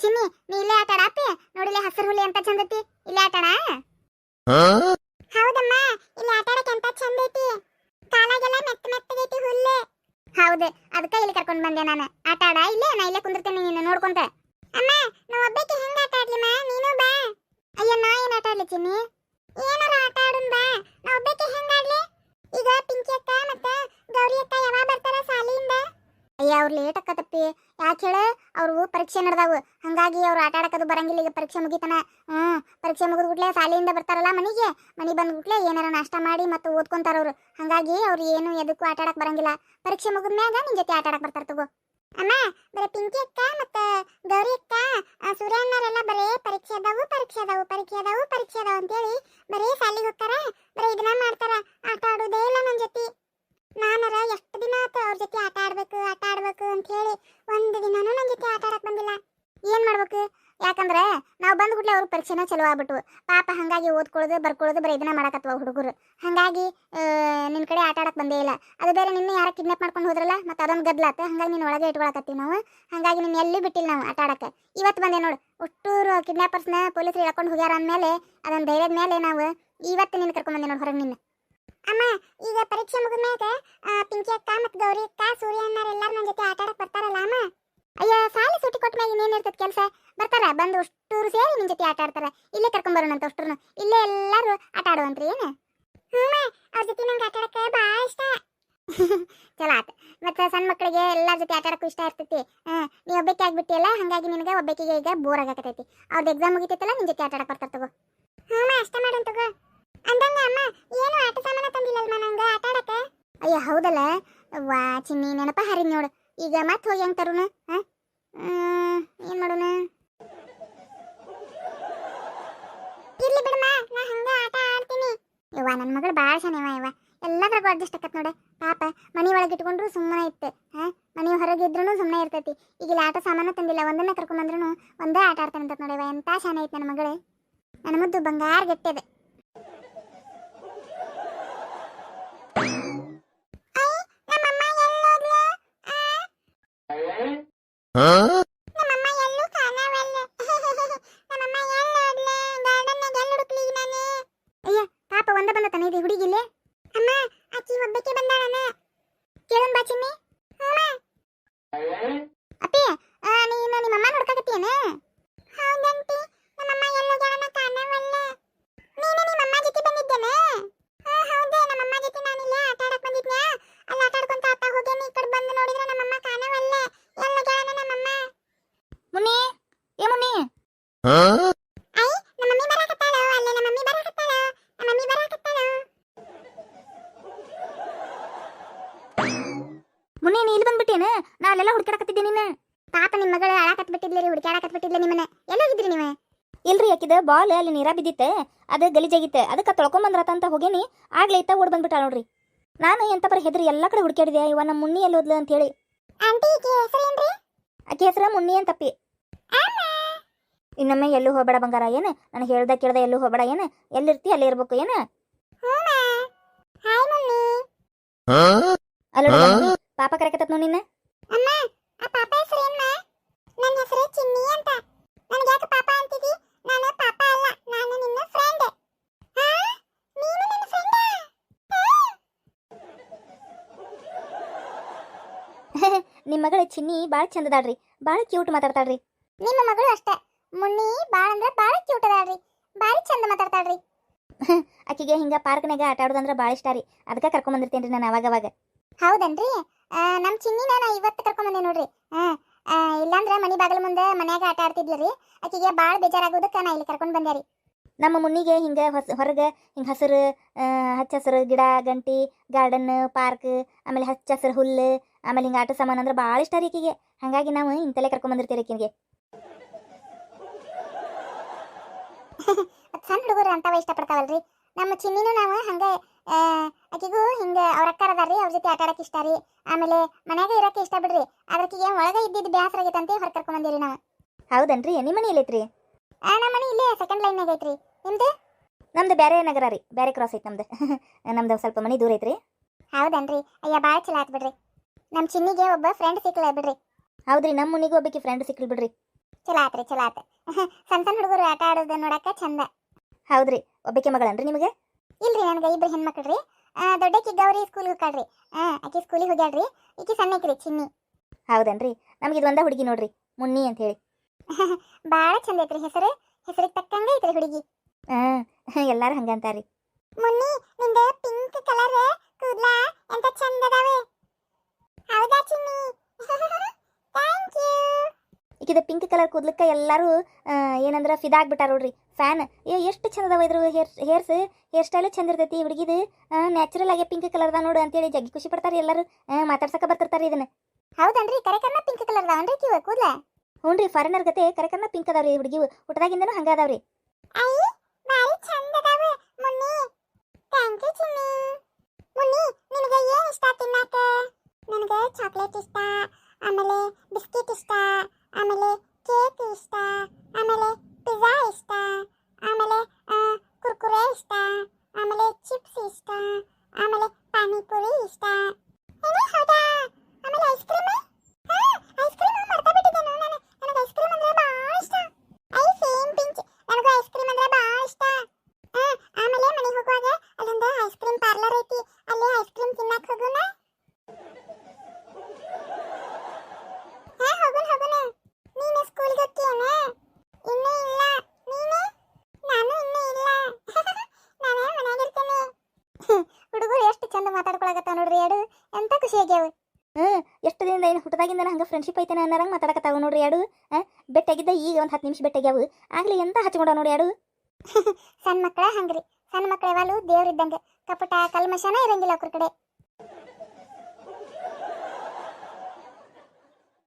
ಚಿನ್ನಿ ನೀ ಇಲ್ಲೇ ಆಟ ಆಡಾಪಿ ನೋಡಿಲೆ ಹಸಿರು ಹುಲಿ ಅಂತ ಚಂದೈತಿ ಇಲ್ಲೇ ಆಟ ಆಡ. ಹೌದಮ್ಮ ಇಲ್ಲಿ ಆಟ ಆಡಕ್ಕೆ ಅಂತ ಚಂದ ಐತಿ ಕಾಲಾಗೆಲ್ಲ ಮೆತ್ತ ಮೆತ್ತಗೈತಿ ಹುಲ್ಲು. ಹೌದು ಅದಕ್ಕೆ ಇಲ್ಲಿ ಕರ್ಕೊಂಡು ಬಂದೆ ನಾನು. ಆಟ ಆಡ ಇಲ್ಲೇ ನಾ ಇಲ್ಲೇ ಕುಂದಿರ್ತೇನೆ ನೀನು ನೋಡ್ಕೊಂತ. ಅಮ್ಮ ನಾ ಒಬ್ಬಕ್ಕೆ ಹೆಂಗ ಆಟ ಆಡ್ಲಿಮ್ಮ ನೀನು ಬಾ. ಅಯ್ಯ ನಾ ಏನ್ ಆಟ ಆಡ್ಲಿ ಚಿನ್ನಿ ಏನಾರ ಆಟ ಆಡುನ್ ಬಾ. ನಾ ಒಬ್ಬಕ್ಕೆ ಹೆಂಗ ಆಡ್ಲಿ ಈಗ ಪಿಂಕಿ ಅಕ್ಕ ಮತ್ತೆ ಗೌರಿ ಅಕ್ಕ ಯಾವಾಗ ಬರ್ತಾರ ಸಾಲಿಯಿಂದ. ಅಯ್ಯ ಅವ್ರು ಲೇಟ್ ಅಕ್ಕತಪ್ಪಿ ಯಾಕೆ ಹೇಳ ಅವ್ರು ಪರೀಕ್ಷೆ ನಡೆದಾವು ಹಂಗಾಗಿ ಅವ್ರು ಆಟ ಆಡಕದು ಬರಂಗಿಲ್ಲ. ಈಗ ಪರೀಕ್ಷೆ ಮುಗಿತನ ಪರೀಕ್ಷೆ ಮುಗಿದ್ಬಿಟ್ಲೆ ಸಾಲಿಯಿಂದ ಬರ್ತಾರಲ್ಲ ಮನಿ ಬಂದ್ಬಿಟ್ಲೆ ಏನಾರ ನಾಷ್ಟ ಮಾಡಿ ಮತ್ತೆ ಓದ್ಕೊಂತಾರ ಅವ್ರು. ಹಂಗಾಗಿ ಅವ್ರು ಏನು ಎದಕ್ಕೂ ಆಟ ಆಡಕ್ ಬರಂಗಿಲ್ಲ. ಪರೀಕ್ಷೆ ಮುಗಿದ್ಮ್ಯಾಗ ನಿನ್ ಜೊತೆ ಆಟ ಆಡಕ್ ಬರ್ತಾರ ತಗೋ. ಅಮ್ಮ ಬರೀ ಪಿಂಕಿ ಅಕ್ಕ ಮತ್ತೆ ಗೌರಿ ಅಕ್ಕ ಸೂರ್ಯ ಅಣ್ಣರೆಲ್ಲ ಬರೇ ಪರೀಕ್ಷೆ ಅದಾವು ಅಂತೇಳಿ ಬರೀ ಸಾಲಿಗೆ ಹೋಗ್ತಾರ. ಬರೀ ಇದನ್ನ ಮಾಡ್ತಾರ ಆಟ ಆಡೋದೇ ಇಲ್ಲ ನನ್ ಜೊತೆ. ನಾನರ ಎಷ್ಟು ದಿನ ಆತ ಅವ್ರ ಜೊತೆ ಆಟ ಆಡ್ಬೇಕು ಅಂತ ಹೇಳಿ ಒಂದು ದಿನಾನು ನನ್ನ ಜೊತೆ ಆಟ ಆಡಕ್ ಬಂದಿಲ್ಲ. ಏನ್ ಮಾಡ್ಬೇಕು ಯಾಕಂದ್ರೆ ನಾವು ಬಂದ್ಬಿಟ್ಲೆ ಅವ್ರ ಪರೀಕ್ಷೆನ ಚಲೋ ಆಗ್ಬಿಟ್ಟು ಪಾಪ. ಹಂಗಾಗಿ ಓದ್ಕೊಳ್ಳೋದು ಬರ್ಕೊಳ್ಳೋದು ಬರೀ ಇದನ್ನ ಮಾಡಕತ್ವ ಹುಡುಗರು. ಹಂಗಾಗಿ ನಿನ್ ಕಡೆ ಆಟ ಆಡಕ್ ಬಂದೇ ಇಲ್ಲ. ಅದು ಬೇರೆ ನಿನ್ನೆ ಯಾರ ಕಿಡ್ನಾಪ್ ಮಾಡ್ಕೊಂಡು ಹೋದ್ರಲ್ಲ ಮತ್ತೆ ಅದೊಂದು ಗದ್ಲಾತ. ಹಂಗಾಗಿ ನೀನು ಒಳಗೆ ಇಟ್ಕೊಳಕತ್ತೀವಿ ನಾವು. ಹಂಗಾಗಿ ನಿನ್ನ ಎಲ್ಲಿ ಬಿಟ್ಟಿಲ್ಲ ನಾವು ಆಟ ಆಡಕ್ಕೆ. ಇವತ್ತು ಬಂದೆ ನೋಡು ಅಷ್ಟೂರು ಕಿಡ್ನಾಪರ್ಸ್ನ ಪೊಲೀಸರು ಎಳ್ಕೊಂಡು ಹೋಗ್ಯಾರ ಅಂದಮೇಲೆ ಅದೊಂದು ಧೈರ್ಯದ ಮೇಲೆ ನಾವು ಇವತ್ತು ನಿನ್ನ ಕರ್ಕೊಂಡ್ ಬಂದೆ ನೋಡು ಹೊರಗೆ ನಿನ್ನ. ಅಮ್ಮ ಈಗ ಪರೀಕ್ಷೆ ಮುಗಿದ್ಮ್ಯಾಗ ಪಿಂಕಿ ಅಕ್ಕ ಮತ್ತು ಗೌರಿ ಅಕ್ಕ ಸೂರ್ಯ ಅಣ್ಣಾರ ಎಲ್ಲಾರು ನನ್ನ ಜೊತೆ ಆಟ ಆಡಕ್ ಬರ್ತಾರಲ್ಲ ಅಮ್ಮ. ಅಯ್ಯ ಸಾಲಿ ಸೂಟಿ ಕೊಟ್ಟ ಮ್ಯಾಗ ಇನ್ನೇನು ಇರ್ತದೆ ಕೆಲಸ. ಬರ್ತಾರ ಬಂದು ಅಷ್ಟೂರು ಸೇರಿ ನಿನ್ನ ಜೊತೆ ಆಟ ಆಡ್ತಾರ. ಇಲ್ಲೇ ಕರ್ಕೊಂಬರೋಣಂತ ಅಷ್ಟೂರು ಇಲ್ಲೇ ಎಲ್ಲರೂ ಆಟ ಆಡುವಂತ್ರಿ ಏನು. ಅವ್ರ ಜೊತೆ ನಂಗೆ ಆಟ ಆಡಕ್ಕೆ ಭಾಳ ಇಷ್ಟ. ಚಲೋ ಆತ ಮತ್ತೆ ಸಣ್ಣ ಮಕ್ಕಳಿಗೆ ಎಲ್ಲರ ಜೊತೆ ಆಟ ಆಡಕ್ಕೂ ಇಷ್ಟ ಇರ್ತೈತಿ. ನೀ ಒಬ್ಬಕ್ಕೆ ಆಗ್ಬಿಟ್ಟಿಯಲ್ಲ ಹಂಗಾಗಿ ನಿನಗೆ ಒಬ್ಬಕ್ಕಿಗೆ ಈಗ ಬೋರ್ ಆಗಕತ್ತೈತಿ. ಅವ್ರದ್ದು ಎಕ್ಸಾಮ್ ಮುಗಿತೈತಲ್ಲ ನಿನ್ನ ಜೊತೆ ಆಟ ಆಡಕ್ಕೆ ಬರ್ತಾರ ತಗೋ. ಅಷ್ಟ ಮಾಡೋಣ ತಗೋ. ಅಂದಂಗ ಅಮ್ಮ ಏನು ಆಟ ಸಾಮಾನ ತಂದಿಲ್ಲಲ್ಮ ನಂಗೆ ಆಟ ಆಡಕ್ಕೆ. ಅಯ್ಯ ಹೌದಲ್ಲ ವಾ ಚಿನ್ನಿ ನೆನಪ ಹರಿ ನೋಡು. ಈಗ ಮತ್ತೆ ಹೋಗಿ ಹೆಂಗೆ ತರುಣ ಏನು ಮಾಡೋಣ. ಇರ್ಲಿ ಬಿಡಮ್ಮ ನಾ ಹಂಗ ಆಟ ಆಡ್ತೀನಿ. ಯವ್ವ ನನ್ನ ಮಗಳು ಭಾಳ ಚೆನ್ನಾವ ಯವ್ವ ಎಲ್ಲದ್ರಾಗೂ ಅಡ್ಜಸ್ಟ್ ಆಕತ್ ನೋಡೆ. ಪಾಪ ಮನೆ ಒಳಗೆ ಇಟ್ಕೊಂಡ್ರು ಸುಮ್ಮನೆ ಇತ್ತು. ಮನೆ ಹೊರಗೆ ಇದ್ರೂ ಸುಮ್ಮನೆ ಇರ್ತೈತಿ. ಈಗ ಇಲ್ಲಿ ಆಟ ಸಾಮಾನು ತಂದಿಲ್ಲ ಒಂದನ್ನ ಕರ್ಕೊಂಬಂದ್ರೂ ಒಂದೇ ಆಟ ಆಡ್ತಾನಂತ ನೋಡವ. ಎಂತ ಶಾನೆ ಐತೆ ನನ್ನ ಮಗಳು. ನನ್ನ ಮುದ್ದು ಬಂಗಾರ ಗೆಟ್ಟದೆ. ಅಯ್ಯ ಪಾಪ ಒಂದ ಬಂದ ತಾನೆ ಇದು ಹುಡುಗಿಲೆ. ಅಮ್ಮ ಆಕಿ ಒಬ್ಬಕ್ಕೆ ಬಂದಾಳನ ಕೇಳನ್ ಬಾ ಚಿನ್ನಿ. ಅಪ್ಪಿ ನೀನು ನಿಮ್ಮ ಅಮ್ಮ ನೋಡ್ಕಕತ್ತೀಯನ. ಹೌದಂತಿ ನಮ್ಮಮ್ಮ ಎಲ್ಲೋ ಜಾಣ ಕಾಣವಲ್ಲ. ನೀನು ನಿಮ್ಮ ಅಮ್ಮ ಜೊತೆ ಬಂದಿದ್ದೇನ. ಹೌದೇ ನಮ್ಮಮ್ಮ ಜೊತೆ ನಾನಿಲ್ಲ ಆಟ ಆಡಕ್ ಬಂದಿದ್ನ. ಅಲ್ಲಿ ಆಟ ಆಡ್ಕೊಂತ ಆತ ಹೋಗೇನಿ. ಈ ಕಡೆ ಬಂದು ನೋಡಿದ್ರೆ ನಮ್ಮಮ್ಮ ಕಾಣವಲ್ಲ. ಎಲ್ಲ ಜಾಣ ನಮ್ಮಮ್ಮ. ಮುನ್ನಿ ಏ ಮುನ್ನಿ ಐ ನಮ್ಮ ಮಮ್ಮಿ ಬರಕತ್ತಾಳ. ಅಲ್ಲೇ ನಮ್ಮ ಮಮ್ಮಿ ಬರಕತ್ತಾಳ. ಮುನ್ನಿ ನೀ ಇಲ್ಲಿ ಬಂದ್ಬಿಟ್ಟೇನ. ನಾ ಅಲ್ಲೆಲ್ಲ ಹುಡುಕಾಡಕತ್ತಿದ್ದೆ ನಿನ್ನ. ಪಾಪ ನಿಮ್ಮ ಮಗಳು ಅಳಾಕತ್ ಬಿಟ್ಟಿದ್ಲಿ ರೀ ಹುಡುಕಾಡಕತ್ ಬಿಟ್ಟಿದ್ಲೆ ನಿಮ್ಮನ್ನ. ಎಲ್ಲೋಗಿದ್ರಿ ನೀವು. ಇಲ್ರಿ ಯಾಕಿದ ಬಾಲ್ ಅಲ್ಲಿ ನೀರ ಬಿದ್ದಿತ್ತೆ ಅದು ಗಲೀಜಾಗಿತ್ತೆ ಅದಕ್ಕೆ ತೊಳ್ಕೊಂಬಂದ್ರತ ಅಂತ ಹೋಗೇನಿ. ಆಗ್ಲೇ ಇತ್ತ ಓಡ್ ಬಂದ್ಬಿಟ್ಟ ನೋಡ್ರಿ. ನಾನು ಎಂತ ಬರ ಹೆದ್ರಿ ಎಲ್ಲ ಕಡೆ ಹುಡುಕಾಡಿದೆ. ಇವ ನಮ್ಮ ಮುನ್ನಿ ಎಲ್ಲಿ ಹೋದ್ಲು ಅಂತ ಹೇಳಿ. ಆಕೆ ಹೆಸರ ಮುನ್ನಿ ಅಂತಪ್ಪಿ. ಇನ್ನೊಮ್ಮೆ ಎಲ್ಲೂ ಹೋಗಬೇಡ ಬಂಗಾರ. ಏನು ನನಗೆ ಹೇಳ್ದ ಕೇಳ್ದ ಎಲ್ಲೂ ಹೋಗಬೇಡ. ಏನು ಎಲ್ಲಿರ್ತಿ ಅಲ್ಲೇ ಇರ್ಬೇಕು. ಏನು ಅಲ್ಲ ಪಾಪ ಕರೆಕತ್ತ ನೋಡಿ ನಿನ್ನ. ನಿಮ್ಮ ಮಗಳು ಚಿನ್ನಿ ಭಾಳ ಚಂದದಾಳ್ರಿ. ಭಾಳ ಕ್ಯೂಟ್ ಮಾತಾಡ್ತಾಳ್ರಿ. ನಿಮ್ಮ ಮಗಳು ಅಷ್ಟೇ ಮುನ್ನಿ ಭಾಳ ಅಂದ್ರೆ ಭಾಳ ಕ್ಯೂಟ್ ಅದಾಳ್ರಿ. ಭಾಳ ಚಂದ ಮಾತಾಡ್ತಾಳ್ರಿ. ಆಕಿಗೆ ಹಿಂಗ ಪಾರ್ಕ್ನಾಗ ಆಟ ಆಡೋದಂದ್ರೆ ಭಾಳ ಇಷ್ಟ ರೀ. ಅದಕ್ಕೆ ಕರ್ಕೊಂಬಂದಿರ್ತೇನೆ ರೀ ನಾನು ಅವಾಗವಾಗ. ಹೌದನ್ರಿ ನಮ್ಮ ಚಿನ್ನಿನ ನಾ ಇವತ್ತು ಕರ್ಕೊಂಬಂದೆ ನೋಡ್ರಿ. ಇಲ್ಲಾಂದ್ರೆ ಮನೆ ಬಾಗಿಲು ಮುಂದೆ ಮನ್ಯಾಗ ಆಟ ಆಡ್ತಿದ್ಲು ರೀ. ಆಕಿಗೆ ಭಾಳ ಬೇಜಾರಾಗೋದಕ್ಕೆ ನಾ ಇಲ್ಲಿ ಕರ್ಕೊಂಡು ಬಂದೆ ರೀ. ನಮ್ಮ ಮುನ್ನಿಗೆ ಹಿಂಗೆ ಹೊರಗೆ ಹಿಂಗೆ ಹಸಿರು ಹಚ್ಚ ಹಸಿರು ಗಿಡ ಗಂಟಿ ಗಾರ್ಡನ್ ಪಾರ್ಕ್ ಆಮೇಲೆ ಹಚ್ಚ ಹಸಿರು ಹುಲ್ಲು ಆಮೇಲೆ ಹಿಂಗೆ ಆಟ ಸಾಮಾನು ಅಂದ್ರೆ ಭಾಳ ಇಷ್ಟ ರೀ ಆಕಿಗೆ. ಹಾಗಾಗಿ ನಾವು ಇಂತಲೇ ಕರ್ಕೊಂಬಂದಿರ್ತೀವಿ ಆಕಿಗೆ. ಸಣ್ಣ ಹುಡುಗರು ಅಂತವ ಇಷ್ಟಪಡ್ತಾವಲ್ರಿ. ನಮ್ಮ ಚಿನ್ನಿನೂ ನಾವು ಹಂಗೆ ಆಕಿಗೂ ಹಿಂಗೆ ಅವ್ರ ಅಕ್ಕಾರ ಅದಾರ್ರಿ. ಅವ್ರ ಜೊತೆ ಆಟ ಆಡಕ್ಕೆ ಇಷ್ಟ ರೀ. ಆಮೇಲೆ ಮನ್ಯಾಗ ಇರಕ್ಕೆ ಇಷ್ಟ ಬಿಡ್ರಿ. ಆಕಿಗೆ ಒಳಗೆ ಇದ್ದಿದ್ದು ಬೇಸರ ಆಗೈತಂತ ಹೊರ ಕರ್ಕೊಂಬಂದಿರಿ ನಾವು. ಹೌದನ್ರಿ ನಿಮ್ಮ ಮನೆ ಎಲ್ಲೈತ್ರಿ. ನಮ್ಮ ಮನೆ ಇಲ್ಲೇ ಸೆಕೆಂಡ್ ಲೈನ್ಯಾಗ ಐತ್ರಿ. ನಿಮ್ದು ನಮ್ದು ಬೇರೆ ನಗರ ರೀ. ಬೇರೆ ಕ್ರಾಸ್ ಐತೆ ನಮ್ದು. ನಮ್ದು ಸ್ವಲ್ಪ ಮನೆ ದೂರ ಐತ್ರಿ. ಹೌದನ್ರಿ ಅಯ್ಯ ಭಾಳ ಚಲೋ ಆತ್ ಬಿಡ್ರಿ. ನಮ್ಮ ಚಿನ್ನಿಗೆ ಒಬ್ಬ ಫ್ರೆಂಡ್ ಸಿಕ್ಕಲ ಬಿಡ್ರಿ. ಹೌದ್ರಿ ನಮ್ಮ ಮುನಿಗೂ ಒಬ್ಬಕಿ ಫ್ರೆಂಡ್ ಸಿಕ್ಕಲ್ ಬಿಡ್ರಿ. ಚಲೋ ಆತ್ರಿ ಚಲೋ ಆತ ಸಣ್ಣ ಸಣ್ಣ ಹುಡುಗರು ಆಟ ಆಡೋದು ನೋಡಕ್ಕ ಚಂದ. ಹೌದ್ರಿ, ಒಬ್ಬಕ್ಕೆ ಮಗಳನ್ರಿ ನಿಮಗೆ? ಇಲ್ರಿ ನನಗೆ ಇಬ್ರು ಹೆಣ್ಮಕ್ಳ್ರಿ. ದೊಡ್ಡಕಿ ಗೌರಿ ಸ್ಕೂಲ್ ಹೋಗ್ತಾಳ್ರಿ. ಆಕಿ ಸ್ಕೂಲಿಗೆ ಹೋಗ್ಯಾಳ್ರಿ. ಈಕಿ ಸಣ್ಣಕ್ರಿ ಚಿನ್ನಿ. ಹೌದನ್ರಿ, ನಮ್ಗೆ ಇದು ಒಂದ ಹುಡುಗಿ ನೋಡ್ರಿ, ಮುನ್ನಿ ಅಂತ ಹೇಳಿ. ಬಾಳ ಚಂದ ಐತ್ರಿ ಹೆಸರಿಗೆ ತಕ್ಕಂಗೆ ಐತ್ರಿ ಹುಡುಗಿ. ಎಲ್ಲಾರು ಹಂಗಂತಾರ್ರಿ. ಮುನ್ನಿ ನಿಂದ ಪಿಂಕ್ ಕಲರ್ ಕೂದ್ಲ ಎಂತ ಚಂದ ಅದಾವೆ. ಹೌದಾ ಚಿನ್ನಿ? Thank you. ಈಕಿದ ಪಿಂಕ್ ಕಲರ್ ಕೂದ್ಲಕ್ಕ ಎಲ್ಲಾರು ಏನಂದ್ರ ಫಿದಾ ಆಗ್ಬಿಟ್ಟಾರ ನೋಡ್ರಿ, ಫ್ಯಾನ್. ಎಷ್ಟು ಚಂದ ಅದಾವ ಇದ್ರ ಹೇರ್ ಸ್ಟೈಲು ಚಂದ ಇರ್ತೈತಿ ಹುಡುಗಿದು. ನ್ಯಾಚುರಲ್ ಆಗಿ ಪಿಂಕ್ ಕಲರ್ ಅದ ನೋಡು ಅಂತೇಳಿ ಜಗ್ಗಿ ಖುಷಿ ಪಡ್ತಾರೆ ಎಲ್ಲರೂ. ಮಾತಾಡ್ಸಕ ಬರ್ತಿರ್ತಾರೆ ಇದನ್ನ. ಹೌದನ್ರಿ? ಕರೆಕನ್ನ ಪಿಂಕ್ ಕಲರ್ ಅದಾವನ್ರಿ ಕಿವ ಕೂದ್ಲ? ಹ್ಞೂನ್ರಿ, ಫಾರಿನರ್ ಗತೆ ಕರೆಕನ್ನ ಪಿಂಕ್ ಅದಾವ್ರಿ ಹುಡುಗಿ, ಹುಟ್ಟದಾಗಿಂದನೂ ಹಂಗ ಅದಾವ್ರಿ. ಐ ಬಾರಿ ಚಂದ ಅದಾವೆ ಮುನ್ನಿ. ಥ್ಯಾಂಕ್ ಯು ಚಿನ್ನಿ. ಮುನ್ನಿ ನಿನಗೆ ಏನು ಇಷ್ಟ ತಿನ್ನಾಕ? ನನಗೆ ಚಾಕ್ಲೇಟ್ ಇಷ್ಟ, ಆಮೇಲೆ ಬಿಸ್ಕಿಟ್ ಇಷ್ಟ, ಆಮೇಲೆ ಕೇಕ್ ಇಷ್ಟ, ಆಮೇಲೆ ಪಿಜ್ಜಾ ಇಷ್ಟ, ಆಮೇಲೆ ಕುರ್ಕುರೆ ಇಷ್ಟ, ಆಮೇಲೆ ಚಿಪ್ಸ್ ಇಷ್ಟ, ಆಮೇಲೆ ಪಾನಿಪುರಿ ಇಷ್ಟ. ಏನು ಹೌದಾ? ಆಮೇಲೆ ಐಸ್ ಕ್ರೀಮ್? ಐಸ್ ಕ್ರೀಮ್ ಮರ್ತಾ ಬಿಟ್ಟಿದ್ದೇನೆ ನಾನು. ನನಗೆ ಐಸ್ ಕ್ರೀಮ್ ಅಂದ್ರೆ ಭಾಳ ಇಷ್ಟ. ಐ ಸೇಮ್ ಪಿಂಚ್, ನನಗೂ ಐಸ್ ಕ್ರೀಮ್ ಅಂದ್ರೆ ಭಾಳ ಇಷ್ಟ. ಆಮೇಲೆ ಮನೆಗೆ ಹೋಗುವಾಗ ಅಲ್ಲೊಂದು ಐಸ್ ಕ್ರೀಮ್ ಪಾರ್ಲರ್ ಐತಿ, ಅಲ್ಲಿ ಐಸ್ ಕ್ರೀಮ್ ತಿನ್ನಕ್ಕೆ ಹೋಗೋಣ. ಹೋಗೋಣ. ನೀನು ಸ್ಕೂಲ್ಗೆ ಹೋಗ್ತೀಯೇನ? ಇನ್ನೂ ಇಲ್ಲ. ನೀನು? ನಾನು ಇನ್ನೂ ಇಲ್ಲ. ನಾನು ಮನೆಯಾಗಿರ್ತೇನೆ. ಹುಡುಗರು ಎಷ್ಟು ಚಂದ ಮಾತಾಡ್ಕೊಳಕತ್ತಾವ ನೋಡ್ರಿ, ಎರಡು ಎಂತ ಖುಷಿ ಆಗ್ಯಾವ. ಎಷ್ಟು ದಿನದಿಂದ ಏನು ಹುಟ್ಟದಾಗಿಂದ ಹಂಗೆ ಫ್ರೆಂಡ್ಶಿಪ್ ಐತೆ ಅನ್ನೋರಂಗೆ ಮಾತಾಡಕತ್ತಾವ ನೋಡ್ರಿ ಎರಡು. ಬೆಟ್ಟಾಗಿದ್ದ ಈಗ ಒಂದು 10 ನಿಮಿಷ ಬೆಟ್ಟಾಗ್ಯಾವು, ಆಗ್ಲಿ ಎಂತ ಹಚ್ಕೊಂಡಾವ ನೋಡಿ ಎರಡು. ಸಣ್ಣ ಮಕ್ಕಳ ಹಂಗ್ರಿ, ಸಣ್ಣ ಮಕ್ಕಳ ಯಾವಾಗಲೂ ದೇವ್ರಿದ್ದಂಗೆ, ಕಪಟ ಕಲ್ಮಶನ ಇರಂಗಿಲ್ಲ ಅವ್ರ ಕಡೆ.